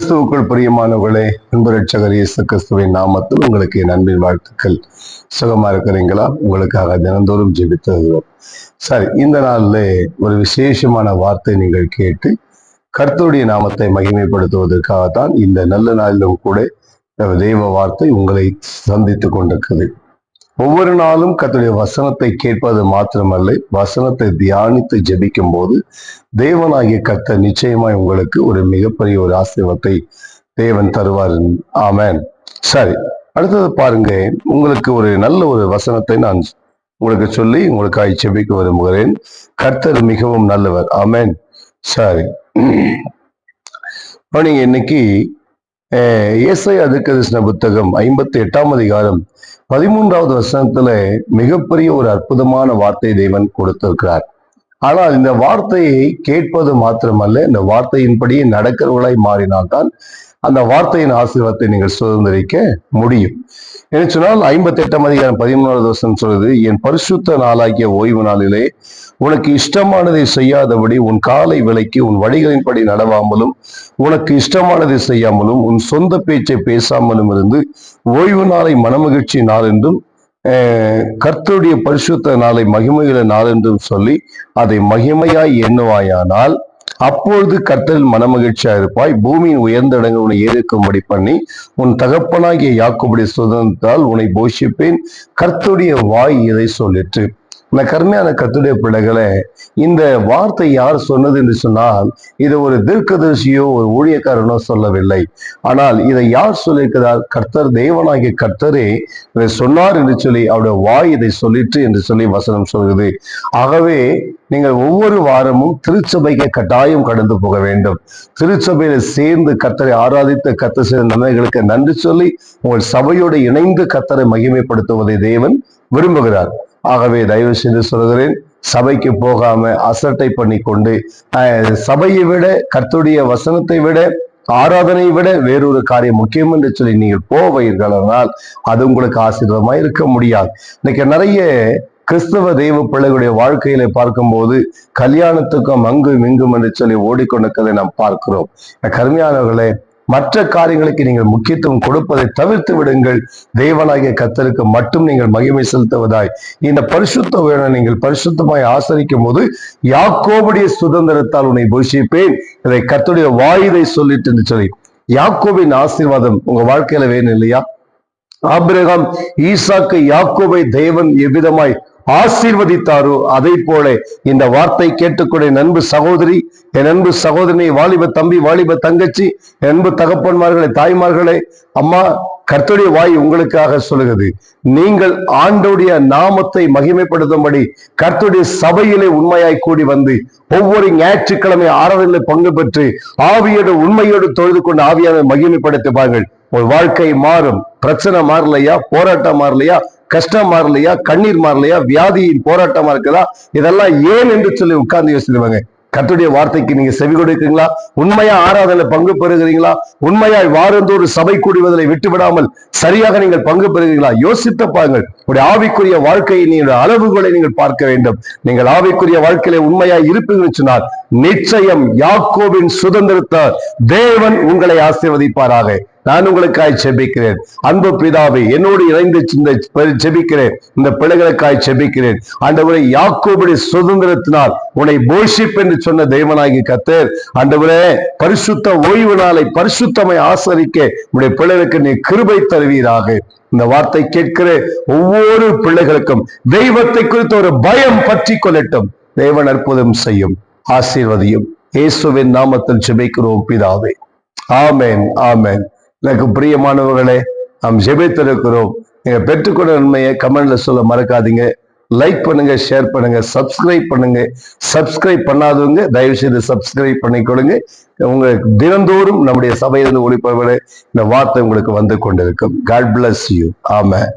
கிறிஸ்துவுக்குள் பிரியமானவர்களே, அன்பு ரட்சகர் இயேசு கிறிஸ்துவின் நாமத்தில் உங்களுக்கு என் அன்பின் வாழ்த்துக்கள். சுகமா இருக்கிறீங்களா? உங்களுக்காக தினந்தோறும் ஜெபித்து. சரி, இந்த நாள்ல ஒரு விசேஷமான வார்த்தை நீங்கள் கேட்டு கர்த்தருடைய நாமத்தை மகிமைப்படுத்துவதற்காகத்தான் இந்த நல்ல நாளிலும் கூட தெய்வ வார்த்தை உங்களை சந்தித்துக் கொண்டிருக்குது. ஒவ்வொரு நாளும் கர்த்தருடைய வசனத்தை கேட்பது மாத்திரமல்ல, வசனத்தை தியானித்து ஜெபிக்கும் போது தேவனாகிய கர்த்தர் நிச்சயமாய் உங்களுக்கு ஒரு மிகப்பெரிய ஒரு ஆசீர்வாதத்தை தேவன் தருவார். ஆமென். சரி, அடுத்தது பாருங்க, உங்களுக்கு ஒரு நல்ல ஒரு வசனத்தை நான் உங்களுக்கு சொல்லி உங்களுக்காக ஜெபிக்க விரும்புகிறேன். கர்த்தர் மிகவும் நல்லவர். ஆமென். சரி, நீங்க இன்னைக்கு ஏசாயா தீர்க்கதரிசன புத்தகம் 58ஆம் அதிகாரம் 13வது வசனத்துல மிகப்பெரிய ஒரு அற்புதமான வார்த்தை தேவன் கொடுத்திருக்கிறார். ஆனால் இந்த வார்த்தையை கேட்பது மாத்திரமல்ல, இந்த வார்த்தையின்படி நடக்கிறவர்களாய் மாறினால்தான் அந்த வார்த்தையின் ஆசீர்வாதத்தை நீங்கள் சுதந்திரிக்க முடியும். என்ன சொன்னால் 58ஆம் அதிகாரம் 13வது வசனம் சொல்றது, என் பரிசுத்த நாளாகிய ஓய்வு நாளிலே உனக்கு இஷ்டமானதை செய்யாதபடி உன் காலை விலக்கி உன் வழிகளின்படி நடவாமலும் உனக்கு இஷ்டமானதை செய்யாமலும் உன் சொந்த பேச்சை பேசாமலும் இருந்து ஓய்வு நாளை மனமகிழ்ச்சி நாள் என்றும் கர்த்தருடைய பரிசுத்த நாளை மகிமையுள்ள நாள் என்றும் சொல்லி அதை மகிமையாய் எண்ணுவாயானால் அப்பொழுது கர்த்தரில் மனமகிழ்ச்சியா இருப்பாய். பூமியின் உயர்ந்த இடங்கள் உன்னை ஏறிக்கும்படி பண்ணி உன் தகப்பனாகிய யாக்கோபுடைய சுதந்திரத்தால் உன்னை போஷிப்பேன். கர்த்தருடைய வாய் இதை சொல்லிற்று. இந்த கருமையான கர்த்தருடைய பிள்ளைகளை, இந்த வார்த்தை யார் சொன்னது என்று சொன்னால், இது ஒரு தீர்க்கதரிசியோ ஒரு ஊழியக்காரனோ சொல்லவில்லை. ஆனால் இதை யார் சொல்லியிருக்கிறார்? கர்த்தர், தேவனாகிய கர்த்தரே இதை சொன்னார் என்று சொல்லி அவருடைய வாய் இதை சொல்லிற்று என்று சொல்லி வசனம் சொல்கிறது. ஆகவே நீங்கள் ஒவ்வொரு வாரமும் திருச்சபைக்கு கட்டாயம் கடந்து போக வேண்டும். திருச்சபையில சேர்ந்து கர்த்தரை ஆராதித்த கர்த்தர் செய்த நன்மைகளுக்கு நன்றி சொல்லி உங்கள் சபையோடு இணைந்து கர்த்தரை மகிமைப்படுத்துவதை தேவன் விரும்புகிறார். ஆகவே தயவு செய்து சொல்கிறேன், சபைக்கு போகாம அசட்டை பண்ணி கொண்டு சபையை விட கர்த்தருடைய வசனத்தை விட ஆராதனை விட வேறொரு காரியம் முக்கியம் என்று சொல்லி நீங்கள் போவீர்களானால் அது உங்களுக்கு ஆசீர்வாதமா இருக்க முடியாது. இன்னைக்கு நிறைய கிறிஸ்தவ தெய்வ பிள்ளைகளுடைய வாழ்க்கையில பார்க்கும்போது கல்யாணத்துக்கும் அங்கும் இங்கும் என்று சொல்லி ஓடிக்கொண்டிருக்கிறதை நாம் பார்க்கிறோம். கருமையானவர்களே, மற்ற காரியங்களுக்கு நீங்கள் முக்கியத்துவம் கொடுப்பதை தவிர்த்து விடுங்கள். தேவனாகிய கர்த்தருக்கு மட்டும் நீங்கள் மகிமை செலுத்துவதாய் இந்த பரிசுத்த வேலை நீங்கள் பரிசுத்தமாய் ஆசரிக்கும் போது யாக்கோபுடைய சுதந்திரத்தால் உன்னை போஷிப்பேன், இதை கர்த்தருடைய வாயுதை சொல்லிட்டு சொல்லி யாக்கோபின் ஆசீர்வாதம் உங்க வாழ்க்கையில வேணும் இல்லையா? ஆபிரகாம், ஈசாக்கு, யாக்கோபை தேவன் எவ்விதமாய் ஆசீர்வதித்தாரோ அதை போல இந்த வார்த்தை கேட்டுக்கூடிய நண்பு சகோதரி, என் அன்பு சகோதரனை, வாலிப தம்பி, வாலிப தங்கச்சி, என் அன்பு தகப்பன்மார்களே, தாய்மார்களே, அம்மா, கர்த்தருடைய வாய் உங்களுக்காக சொல்லுகிறது. நீங்கள் ஆண்டவருடைய நாமத்தை மகிமைப்படுத்தும்படி கர்த்தருடைய சபையிலே உண்மையாய் கூடி வந்து ஒவ்வொரு ஞாயிற்றுக்கிழமை ஆராதனையில் பங்கு பெற்று ஆவியோடு உண்மையோடு தொழுது கொண்டு ஆவியாரை மகிமைப்படுத்துவார்கள். ஒரு வாழ்க்கை மாறும். பிரச்சனை மாறலையா? போராட்டம் மாறலையா? கஷ்டம் மாறலையா? கண்ணீர் மாறலையா? வியாதியின் போராட்டமா இருக்குதா? இதெல்லாம் ஏன் என்று சொல்லி உட்கார்ந்து யோசிச்சுவாங்க. கர்த்தருடைய வார்த்தைக்கு நீங்க செவி கொடுக்கிறீங்களா? உண்மையா ஆராதனை பங்கு பெறுகிறீங்களா? உண்மையாய் வாரந்தோறு சபை கூடுவதை விட்டு விடாமல் சரியாக நீங்கள் பங்கு பெறுகிறீங்களா? யோசித்து பாருங்கள். உடைய ஆவிக்குரிய வாழ்க்கையை நீங்கள் அளவுகளை நீங்கள் பார்க்க வேண்டும். நீங்கள் ஆவிக்குரிய வாழ்க்கையில உண்மையாய் இருப்பீங்கன்னு சொன்னால் நிச்சயம் யாக்கோபின் சுதந்திரத்தால் தேவன் உங்களை ஆசீர்வதிப்பாராக. நான் உங்களுக்காய் செபிக்கிறேன். அன்பு பிதாவே, என்னோடு இணைந்து செபிக்கிறேன். இந்த பிள்ளைகளுக்காய் செபிக்கிறேன். ஆண்டவரே, யாக்கோபுடைய சுதந்திரத்தினால் உன்னை போஷிப் என்று சொன்ன தேவனாகிய கர்த்தர், ஆண்டவரே, பரிசுத்த ஓய்வு நாளை பரிசுத்தமாய் ஆசரிக்க உடைய பிள்ளைகளுக்கு நீ கிருபை தருவீராக. இந்த வார்த்தை கேட்கிற ஒவ்வொரு பிள்ளைகளுக்கும் தெய்வத்தை குறித்த ஒரு பயம் பற்றி கொள்ளட்டும். தேவன் அற்புதம் செய்யும், ஆசீர்வதியும். இயேசுவின் நாமத்தில் ஜெபிக்கிறோம் பிதாவே. ஆமென், ஆமென். எனக்கு பிரியமானவர்களே, நாம் ஜெபித்திருக்கிறோம். நீங்க பெற்றுக்கொண்ட நன்மையை கமெண்ட்ல சொல்ல மறக்காதீங்க. லைக் பண்ணுங்க, ஷேர் பண்ணுங்க, சப்ஸ்கிரைப் பண்ணுங்க. சப்ஸ்கிரைப் பண்ணாதவங்க தயவு செய்து சப்ஸ்கிரைப் பண்ணிக்கொள்ளுங்க. உங்களுக்கு தினந்தோறும் நம்முடைய சபையிலிருந்து ஒளிபரப்ப இந்த வார்த்தை உங்களுக்கு வந்து கொண்டிருக்கும். God bless you. ஆமென்.